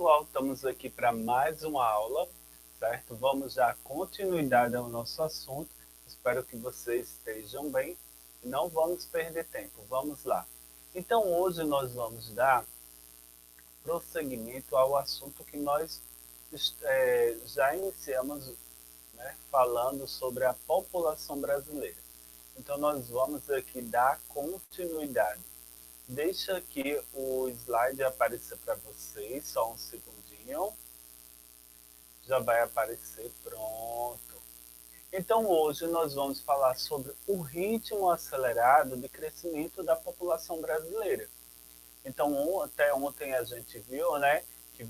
pessoal, estamos aqui para mais uma aula, certo? Vamos dar continuidade ao nosso assunto. Espero que vocês estejam bem e não vamos perder tempo. Vamos lá. Então, hoje nós vamos dar prosseguimento ao assunto que nós já iniciamos, né, falando sobre a população brasileira. Então, nós vamos aqui dar continuidade. Deixa aqui o slide aparecer para vocês, só um segundinho. Já vai aparecer, pronto. Então hoje nós vamos falar sobre o ritmo acelerado de crescimento da população brasileira. Então até ontem a gente viu, né, que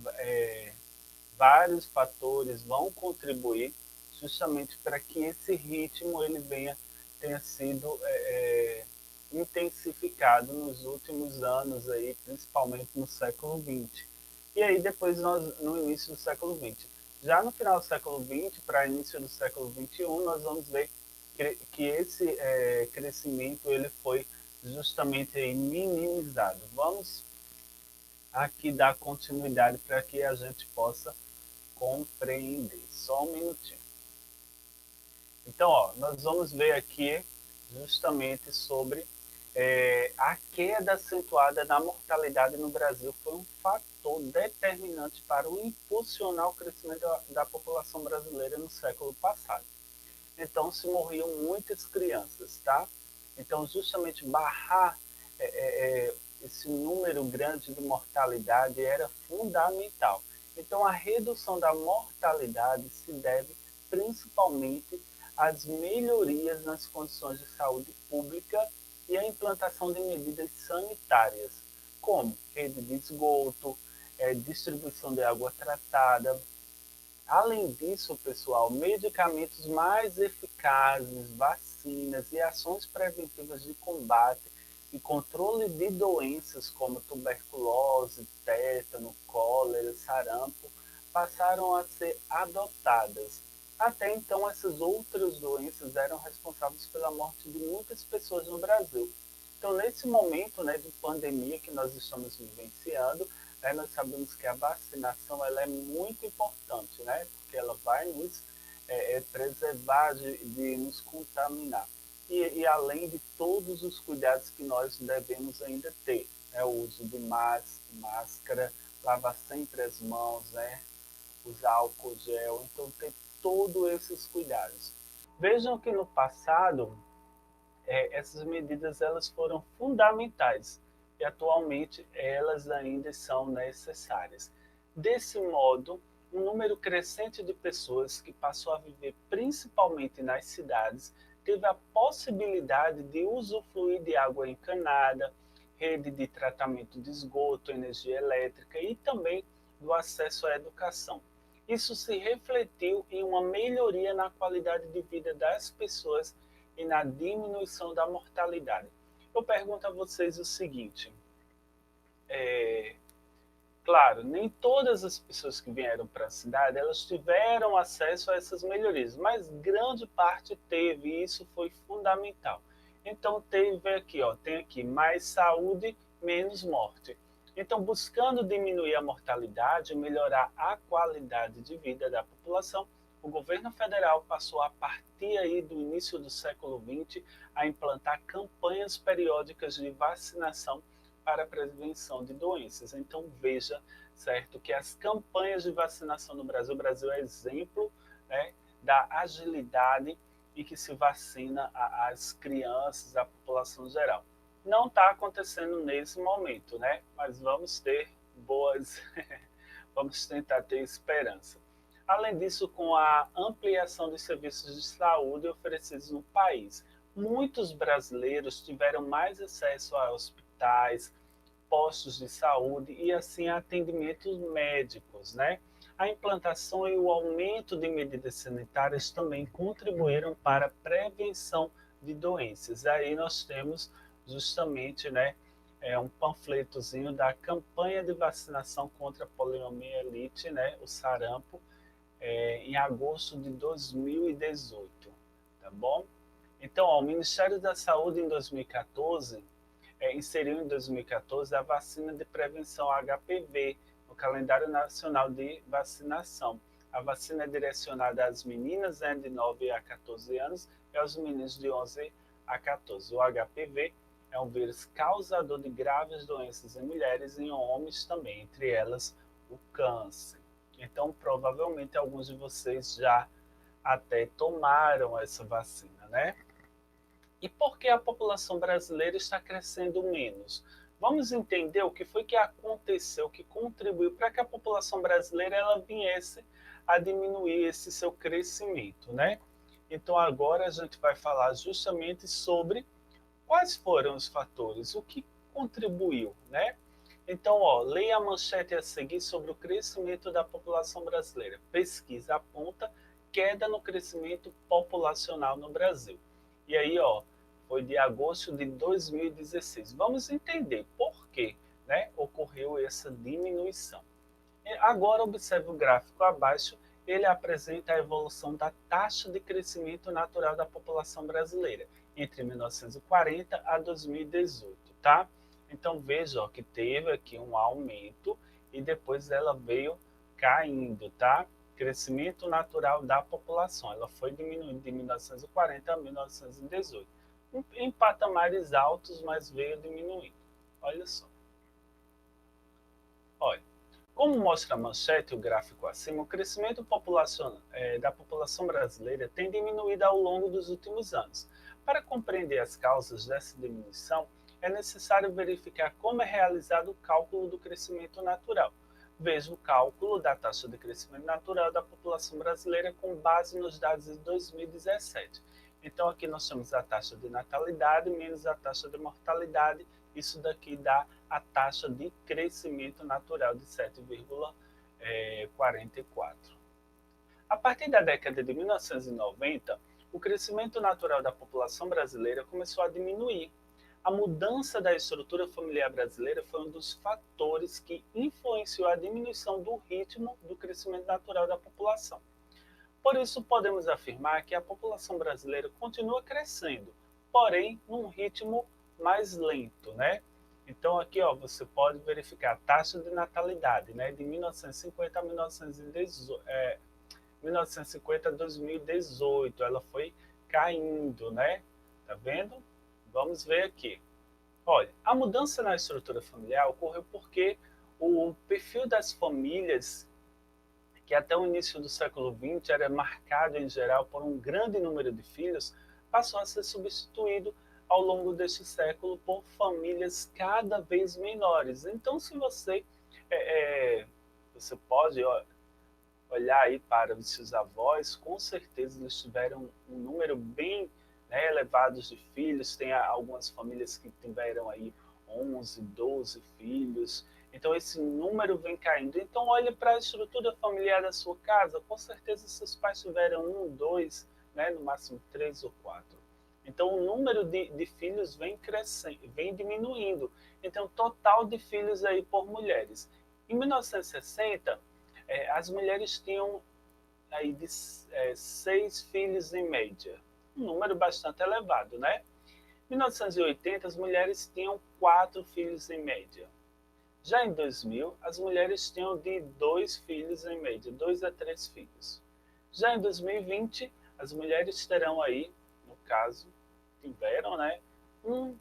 vários fatores vão contribuir justamente para que esse ritmo ele tenha sido intensificado nos últimos anos aí, principalmente no século XX. E aí depois nós no início do século XX. Já no final do século XX para início do século XXI, nós vamos ver que esse crescimento ele foi justamente aí minimizado. Vamos aqui dar continuidade para que a gente possa compreender. Só um minutinho. Então, ó, nós vamos ver aqui justamente sobre a queda acentuada na mortalidade no Brasil foi um fator determinante para o impulsionar o crescimento da população brasileira no século passado. Então, se morriam muitas crianças, tá? Então, justamente barrar esse número grande de mortalidade era fundamental. Então, a redução da mortalidade se deve principalmente às melhorias nas condições de saúde pública e a implantação de medidas sanitárias, como rede de esgoto, distribuição de água tratada. Além disso, pessoal, medicamentos mais eficazes, vacinas e ações preventivas de combate e controle de doenças como tuberculose, tétano, cólera, sarampo passaram a ser adotadas. Até então, essas outras doenças eram responsáveis pela morte de muitas pessoas no Brasil. Então, nesse momento, né, de pandemia que nós estamos vivenciando, né, nós sabemos que a vacinação ela é muito importante, né, porque ela vai nos preservar de nos contaminar. E além de todos os cuidados que nós devemos ainda ter, né, o uso de máscara, lavar sempre as mãos, né, usar álcool gel, então ter todos esses cuidados. Vejam que no passado essas medidas elas foram fundamentais e atualmente elas ainda são necessárias. Desse modo, um número crescente de pessoas que passou a viver principalmente nas cidades teve a possibilidade de usufruir de água encanada, rede de tratamento de esgoto, energia elétrica e também do acesso à educação. Isso se refletiu em uma melhoria na qualidade de vida das pessoas e na diminuição da mortalidade. Eu pergunto a vocês o seguinte: é, claro, nem todas as pessoas que vieram para a cidade elas tiveram acesso a essas melhorias, mas grande parte teve e isso foi fundamental. Então teve aqui, ó, tem aqui mais saúde, menos morte. Então, buscando diminuir a mortalidade e melhorar a qualidade de vida da população, o governo federal passou a partir aí do início do século XX a implantar campanhas periódicas de vacinação para a prevenção de doenças. Então veja, certo, que as campanhas de vacinação no Brasil, o Brasil é exemplo, né, da agilidade e que se vacina as crianças, a população geral. Não está acontecendo nesse momento, né? Mas vamos ter boas, vamos tentar ter esperança. Além disso, com a ampliação dos serviços de saúde oferecidos no país, muitos brasileiros tiveram mais acesso a hospitais, postos de saúde e assim atendimentos médicos, né? A implantação e o aumento de medidas sanitárias também contribuíram para a prevenção de doenças. Aí nós temos justamente, né, um panfletozinho da campanha de vacinação contra a poliomielite, né, o sarampo, em agosto de 2018, tá bom? Então, ó, o Ministério da Saúde em 2014 inseriu em 2014 a vacina de prevenção HPV, no calendário nacional de vacinação. A vacina é direcionada às meninas, né, de 9 a 14 anos e aos meninos de 11 a 14. O HPV é um vírus causador de graves doenças em mulheres e em homens também, entre elas o câncer. Então, provavelmente, alguns de vocês já até tomaram essa vacina, né? E por que a população brasileira está crescendo menos? Vamos entender o que foi que aconteceu, que contribuiu para que a população brasileira ela viesse a diminuir esse seu crescimento, né? Então agora a gente vai falar justamente sobre quais foram os fatores, o que contribuiu, né? Então, leia a manchete a seguir sobre o crescimento da população brasileira. Pesquisa aponta queda no crescimento populacional no Brasil. E aí, foi de agosto de 2016. Vamos entender por que, né, ocorreu essa diminuição. Agora, observe o gráfico abaixo, ele apresenta a evolução da taxa de crescimento natural da população brasileira entre 1940 a 2018, tá? Então veja que teve aqui um aumento e depois ela veio caindo, tá? Crescimento natural da população, ela foi diminuindo de 1940 a 1918. Em patamares altos, mas veio diminuindo. Olha só. Olha, como mostra a manchete e o gráfico acima, o crescimento da população brasileira tem diminuído ao longo dos últimos anos. Para compreender as causas dessa diminuição, é necessário verificar como é realizado o cálculo do crescimento natural. Veja o cálculo da taxa de crescimento natural da população brasileira com base nos dados de 2017. Então aqui nós temos a taxa de natalidade menos a taxa de mortalidade. Isso daqui dá a taxa de crescimento natural de 7,44. A partir da década de 1990, o crescimento natural da população brasileira começou a diminuir. A mudança da estrutura familiar brasileira foi um dos fatores que influenciou a diminuição do ritmo do crescimento natural da população. Por isso, podemos afirmar que a população brasileira continua crescendo, porém, num ritmo mais lento, né? Então, aqui, você pode verificar a taxa de natalidade, né? De 1950 a 1950 a 2018, ela foi caindo, né? Tá vendo? Vamos ver aqui. Olha, a mudança na estrutura familiar ocorreu porque o perfil das famílias, que até o início do século XX era marcado em geral por um grande número de filhos, passou a ser substituído ao longo deste século por famílias cada vez menores. Então, se você você pode olhar aí para os seus avós, com certeza eles tiveram um número bem, né, elevado de filhos. Tem algumas famílias que tiveram aí 11, 12 filhos. Então esse número vem caindo. Então olhe para a estrutura familiar da sua casa. Com certeza seus pais tiveram 1, 2, né, no máximo 3 ou 4. Então o número de filhos vem crescendo, vem diminuindo. Então total de filhos aí por mulheres. Em 1960, as mulheres tinham aí de 6 filhos em média. Um número bastante elevado, né? Em 1980, as mulheres tinham 4 filhos em média. Já em 2000, as mulheres tinham de 2 filhos em média, 2 a 3 filhos. Já em 2020, as mulheres terão aí, no caso, tiveram, né, um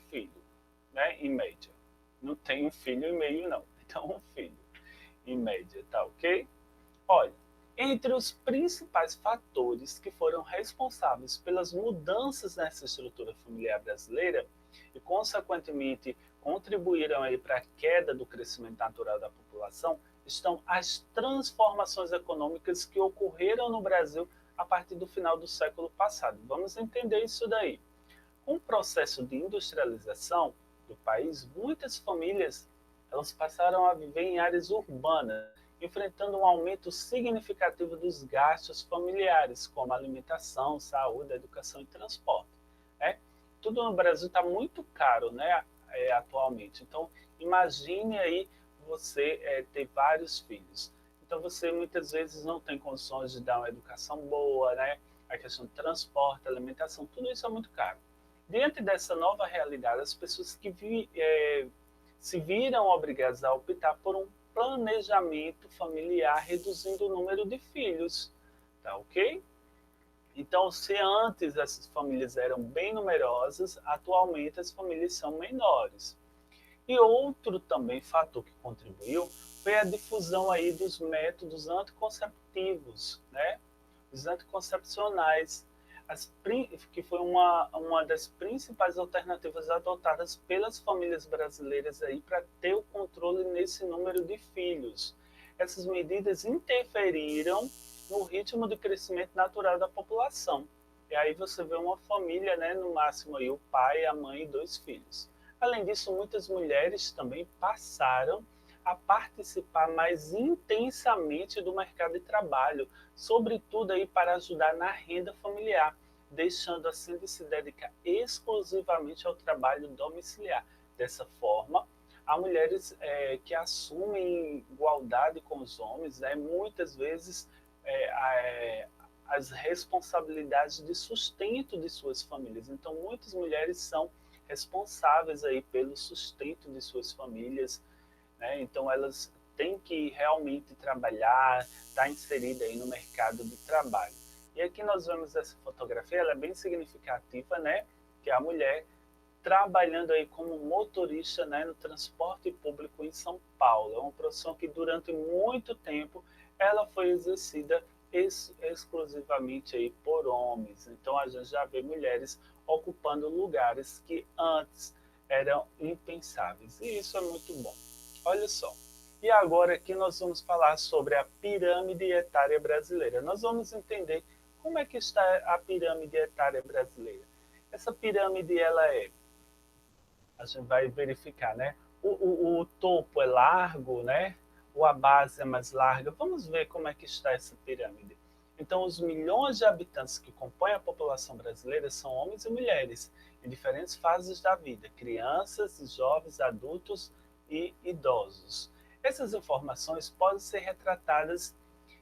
filho, né, em média. Não tem um filho e meio, não. Então, um filho em média, tá ok? Olha, entre os principais fatores que foram responsáveis pelas mudanças nessa estrutura familiar brasileira e, consequentemente, contribuíram aí para a queda do crescimento natural da população, estão as transformações econômicas que ocorreram no Brasil a partir do final do século passado. Vamos entender isso daí. Com o processo de industrialização do país, muitas famílias elas passaram a viver em áreas urbanas, enfrentando um aumento significativo dos gastos familiares, como alimentação, saúde, educação e transporte. Né? Tudo no Brasil está muito caro, né, atualmente. Então, imagine aí você ter vários filhos. Então, você muitas vezes não tem condições de dar uma educação boa, né? A questão de transporte, alimentação, tudo isso é muito caro. Diante dessa nova realidade, as pessoas que se viram obrigadas a optar por um planejamento familiar, reduzindo o número de filhos, tá ok? Então, se antes essas famílias eram bem numerosas, atualmente as famílias são menores. E outro também fator que contribuiu foi a difusão aí dos métodos anticonceptivos, né? Os anticoncepcionais, que foi uma das principais alternativas adotadas pelas famílias brasileiras aí para ter o controle nesse número de filhos. Essas medidas interferiram no ritmo de crescimento natural da população. E aí você vê uma família, né, no máximo aí o pai, a mãe e 2 filhos. Além disso, muitas mulheres também passaram a participar mais intensamente do mercado de trabalho, sobretudo aí para ajudar na renda familiar, deixando assim de se dedicar exclusivamente ao trabalho domiciliar. Dessa forma, há mulheres que assumem igualdade com os homens, né, muitas vezes as responsabilidades de sustento de suas famílias. Então, muitas mulheres são responsáveis aí pelo sustento de suas famílias, né? Então elas têm que realmente trabalhar, estar inserida aí no mercado de trabalho. E aqui nós vemos essa fotografia, ela é bem significativa, né? Que é a mulher trabalhando aí como motorista, né, no transporte público em São Paulo. É uma profissão que durante muito tempo ela foi exercida exclusivamente aí por homens. Então a gente já vê mulheres ocupando lugares que antes eram impensáveis. E isso é muito bom. Olha só. E agora aqui nós vamos falar sobre a pirâmide etária brasileira. Nós vamos entender como é que está a pirâmide etária brasileira. Essa pirâmide, a gente vai verificar, né? O topo é largo, né? Ou a base é mais larga. Vamos ver como é que está essa pirâmide. Então, os milhões de habitantes que compõem a população brasileira são homens e mulheres, em diferentes fases da vida, crianças, jovens, adultos e idosos. Essas informações podem ser retratadas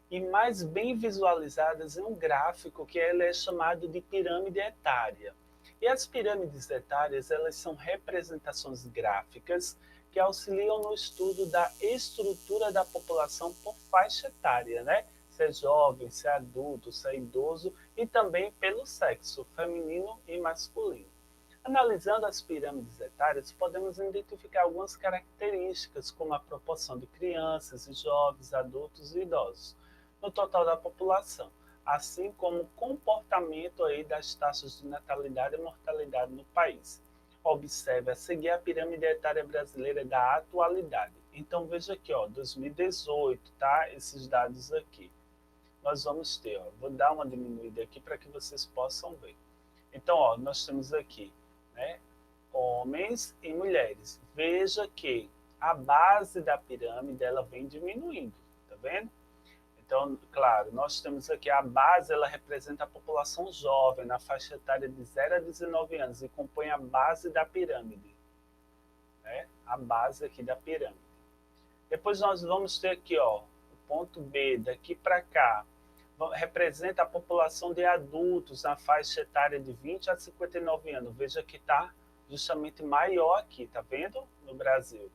e mais bem visualizadas em um gráfico que é chamado de pirâmide etária. E as pirâmides etárias, elas são representações gráficas que auxiliam no estudo da estrutura da população por faixa etária, né? Se é jovem, se é adulto, se é idoso, e também pelo sexo, feminino e masculino. Analisando as pirâmides etárias, podemos identificar algumas características, como a proporção de crianças, jovens, adultos e idosos no total da população, assim como o comportamento aí das taxas de natalidade e mortalidade no país. Observe a seguir a pirâmide etária brasileira da atualidade. Então veja aqui, ó, 2018, tá? Esses dados aqui. Nós vamos ter, ó, vou dar uma diminuída aqui para que vocês possam ver. Então, ó, nós temos aqui, né, homens e mulheres. Veja que a base da pirâmide ela vem diminuindo, tá vendo? Então, claro, nós temos aqui a base, ela representa a população jovem, na faixa etária de 0 a 19 anos, e compõe a base da pirâmide, né? A base aqui da pirâmide. Depois nós vamos ter aqui, ó, o ponto B, daqui para cá, representa a população de adultos na faixa etária de 20 a 59 anos. Veja que está justamente maior aqui, tá vendo? No Brasil.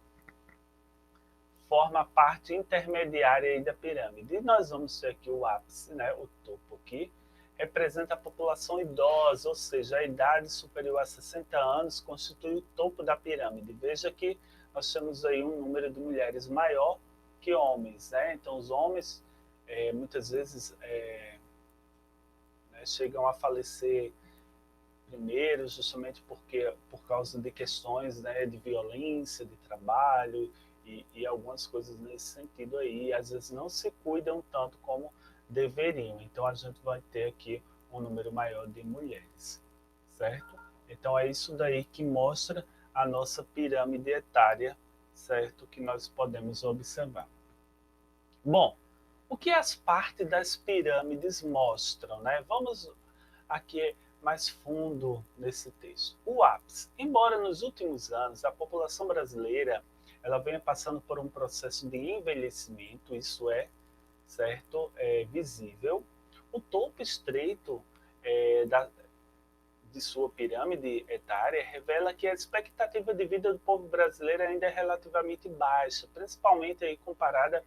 Forma a parte intermediária aí da pirâmide. E nós vamos ter aqui o ápice, né, o topo aqui, representa a população idosa, ou seja, a idade superior a 60 anos constitui o topo da pirâmide. Veja que nós temos aí um número de mulheres maior que homens, né? Então os homens muitas vezes né, chegam a falecer primeiro, justamente por causa de questões, né, de violência, de trabalho, e algumas coisas nesse sentido aí, às vezes não se cuidam tanto como deveriam. Então a gente vai ter aqui um número maior de mulheres, certo? Então é isso daí que mostra a nossa pirâmide etária, certo? Que nós podemos observar. Bom, o que as partes das pirâmides mostram, né? Vamos aqui mais fundo nesse texto. O ápice. Embora nos últimos anos a população brasileira ela venha passando por um processo de envelhecimento, isso é, certo, visível. O topo estreito de sua pirâmide etária revela que a expectativa de vida do povo brasileiro ainda é relativamente baixa, principalmente aí comparada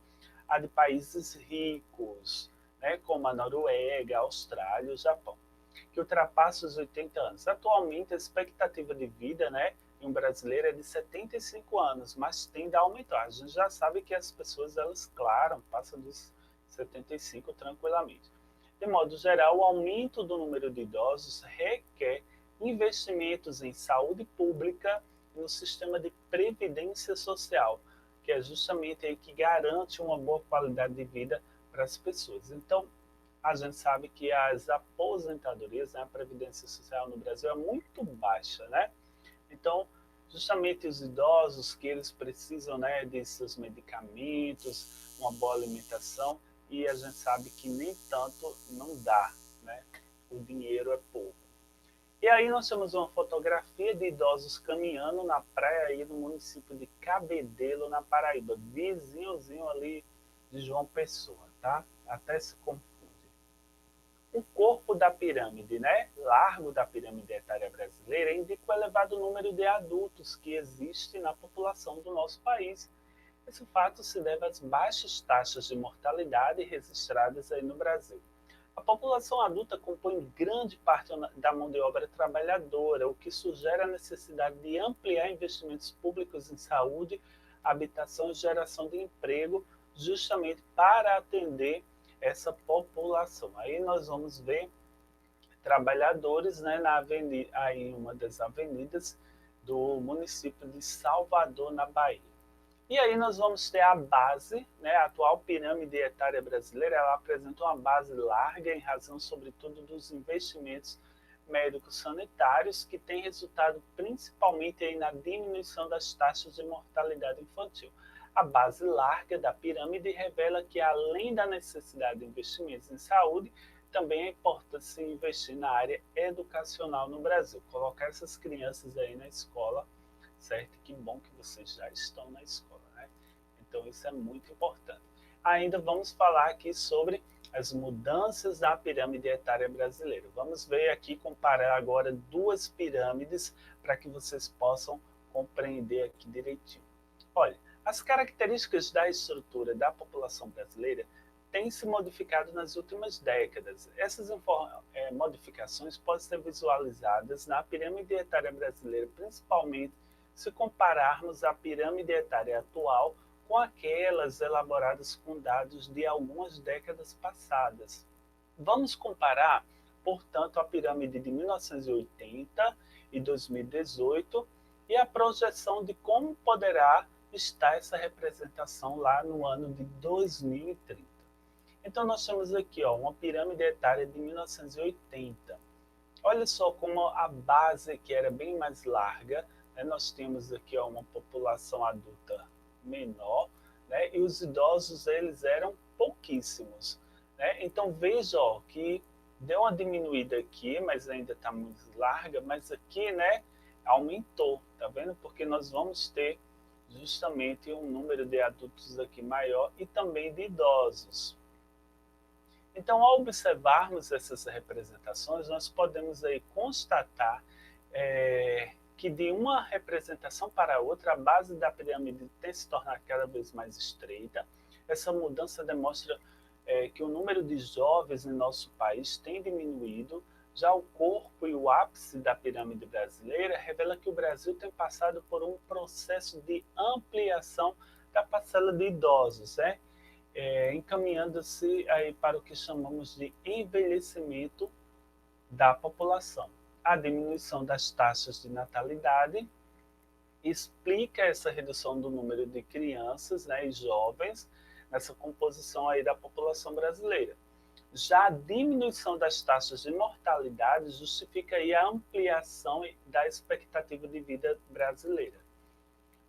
à de países ricos, né, como a Noruega, a Austrália e o Japão, que ultrapassa os 80 anos. Atualmente, a expectativa de vida, né, em um brasileiro é de 75 anos, mas tende a aumentar. A gente já sabe que as pessoas, elas, claro, passam dos 75 tranquilamente. De modo geral, o aumento do número de idosos requer investimentos em saúde pública e no sistema de previdência social, que é justamente aí que garante uma boa qualidade de vida para as pessoas. Então, a gente sabe que as aposentadorias, né, a previdência social no Brasil é muito baixa, né? Então, justamente os idosos que eles precisam, né, de seus medicamentos, uma boa alimentação, e a gente sabe que nem tanto não dá, né? O dinheiro é pouco. E aí nós temos uma fotografia de idosos caminhando na praia aí no município de Cabedelo, na Paraíba, vizinhozinho ali de João Pessoa, tá? Até se confunde. O corpo da pirâmide, né, largo da pirâmide etária brasileira, indica o elevado número de adultos que existe na população do nosso país. Esse fato se deve às baixas taxas de mortalidade registradas aí no Brasil. A população adulta compõe grande parte da mão de obra trabalhadora, o que sugere a necessidade de ampliar investimentos públicos em saúde, habitação e geração de emprego, justamente para atender essa população. Aí nós vamos ver trabalhadores, né, na avenida, aí uma das avenidas do município de Salvador, na Bahia. E aí nós vamos ter a base, né, a atual pirâmide etária brasileira, ela apresenta uma base larga em razão, sobretudo, dos investimentos médicos sanitários, que tem resultado principalmente aí na diminuição das taxas de mortalidade infantil. A base larga da pirâmide revela que, além da necessidade de investimentos em saúde, também é importante se investir na área educacional no Brasil, colocar essas crianças aí na escola, certo? Que bom que vocês já estão na escola, né? Então isso é muito importante. Ainda vamos falar aqui sobre as mudanças da pirâmide etária brasileira. Vamos ver aqui, comparar agora duas pirâmides para que vocês possam compreender aqui direitinho. Olha, as características da estrutura da população brasileira têm se modificado nas últimas décadas. Essas modificações podem ser visualizadas na pirâmide etária brasileira, principalmente se compararmos a pirâmide etária atual com aquelas elaboradas com dados de algumas décadas passadas. Vamos comparar, portanto, a pirâmide de 1980 e 2018 e a projeção de como poderá estar essa representação lá no ano de 2030. Então, nós temos aqui uma pirâmide etária de 1980. Olha só como a base, que era bem mais larga, né? Nós temos aqui uma população adulta menor, né? E os idosos, eles eram pouquíssimos, né? Então, veja que deu uma diminuída aqui, mas ainda está muito larga, mas aqui, né, aumentou, tá vendo? Porque nós vamos ter justamente um número de adultos aqui maior e também de idosos. Então, ao observarmos essas representações, nós podemos aí constatar que de uma representação para outra, a base da pirâmide tem se tornado cada vez mais estreita. Essa mudança demonstra que o número de jovens em nosso país tem diminuído. Já o corpo e o ápice da pirâmide brasileira revela que o Brasil tem passado por um processo de ampliação da parcela de idosos, né? Encaminhando-se aí para o que chamamos de envelhecimento da população. A diminuição das taxas de natalidade explica essa redução do número de crianças, né, e jovens nessa composição aí da população brasileira. Já a diminuição das taxas de mortalidade justifica aí a ampliação da expectativa de vida brasileira.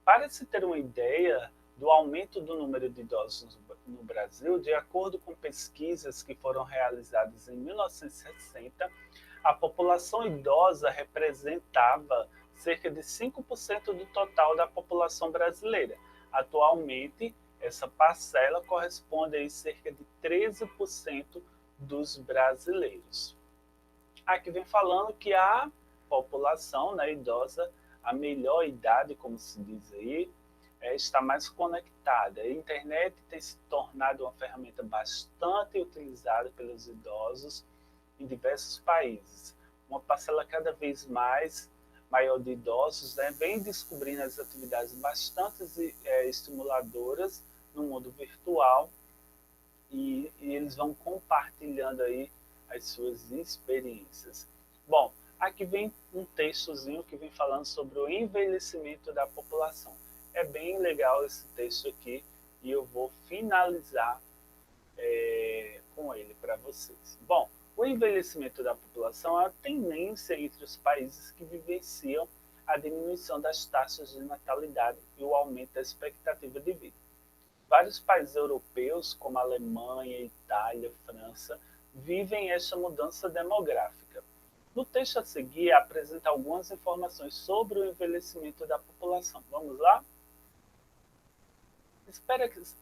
Para se ter uma ideia do aumento do número de idosos no Brasil, de acordo com pesquisas que foram realizadas em 1960, a população idosa representava cerca de 5% do total da população brasileira. Atualmente, essa parcela corresponde a cerca de 13% dos brasileiros. Aqui vem falando que há população, né, idosa, a melhor idade, como se diz aí, está mais conectada. A internet tem se tornado uma ferramenta bastante utilizada pelos idosos em diversos países. Uma parcela cada vez mais maior de idosos, né, vem descobrindo as atividades bastante estimuladoras no mundo virtual e eles vão compartilhando aí as suas experiências. Bom, aqui vem um textozinho que vem falando sobre o envelhecimento da população. É bem legal esse texto aqui e eu vou finalizar com ele para vocês. Bom, o envelhecimento da população é a tendência entre os países que vivenciam a diminuição das taxas de natalidade e o aumento da expectativa de vida. Vários países europeus, como Alemanha, Itália, França, vivem esta mudança demográfica. No texto a seguir, apresenta algumas informações sobre o envelhecimento da população. Vamos lá?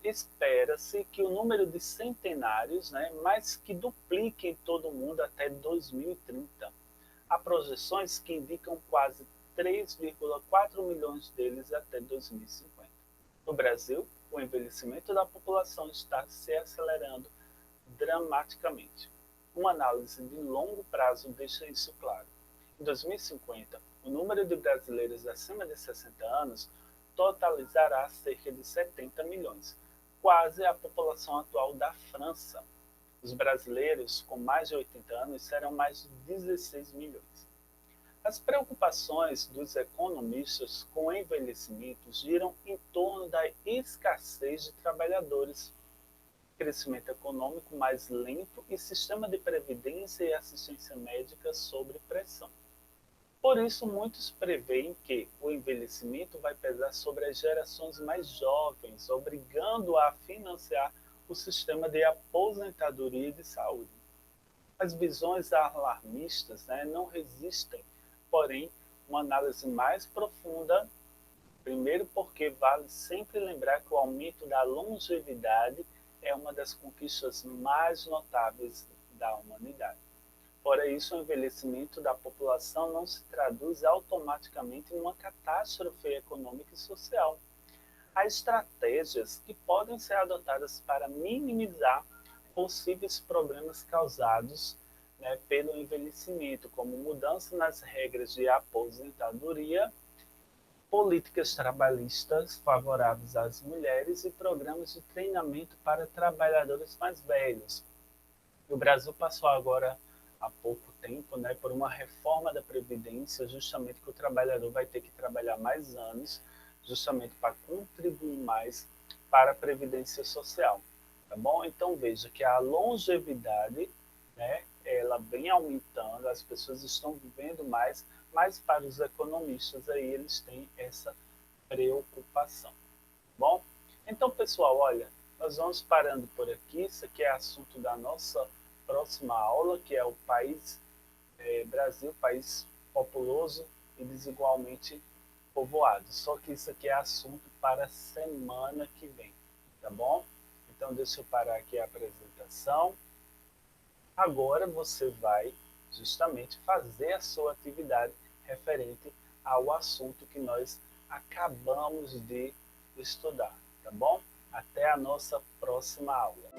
Espera-se que o número de centenários, né, mais que duplique em todo o mundo até 2030. Há projeções que indicam quase 3,4 milhões deles até 2050. No Brasil, o envelhecimento da população está se acelerando dramaticamente. Uma análise de longo prazo deixa isso claro. Em 2050, o número de brasileiros acima de 60 anos totalizará cerca de 70 milhões, quase a população atual da França. Os brasileiros com mais de 80 anos serão mais de 16 milhões. As preocupações dos economistas com o envelhecimento giram em torno da escassez de trabalhadores, crescimento econômico mais lento e sistema de previdência e assistência médica sob pressão. Por isso, muitos preveem que o envelhecimento vai pesar sobre as gerações mais jovens, obrigando a financiar o sistema de aposentadoria e de saúde. As visões alarmistas, né, não resistem, porém, uma análise mais profunda, primeiro porque vale sempre lembrar que o aumento da longevidade é uma das conquistas mais notáveis da humanidade. Fora isso, o envelhecimento da população não se traduz automaticamente em uma catástrofe econômica e social. Há estratégias que podem ser adotadas para minimizar possíveis problemas causados, né, pelo envelhecimento, como mudança nas regras de aposentadoria, políticas trabalhistas favoráveis às mulheres e programas de treinamento para trabalhadores mais velhos. O Brasil passou agora há pouco tempo, né, por uma reforma da Previdência, justamente que o trabalhador vai ter que trabalhar mais anos, justamente para contribuir mais para a Previdência Social, tá bom? Então veja que a longevidade, né, ela vem aumentando, as pessoas estão vivendo mais, mas para os economistas aí eles têm essa preocupação, tá bom? Então pessoal, olha, nós vamos parando por aqui, isso aqui é assunto da nossa próxima aula, que é o Brasil, país populoso e desigualmente povoado. Só que isso aqui é assunto para a semana que vem, tá bom? Então deixa eu parar aqui a apresentação. Agora você vai justamente fazer a sua atividade referente ao assunto que nós acabamos de estudar, tá bom? Até a nossa próxima aula.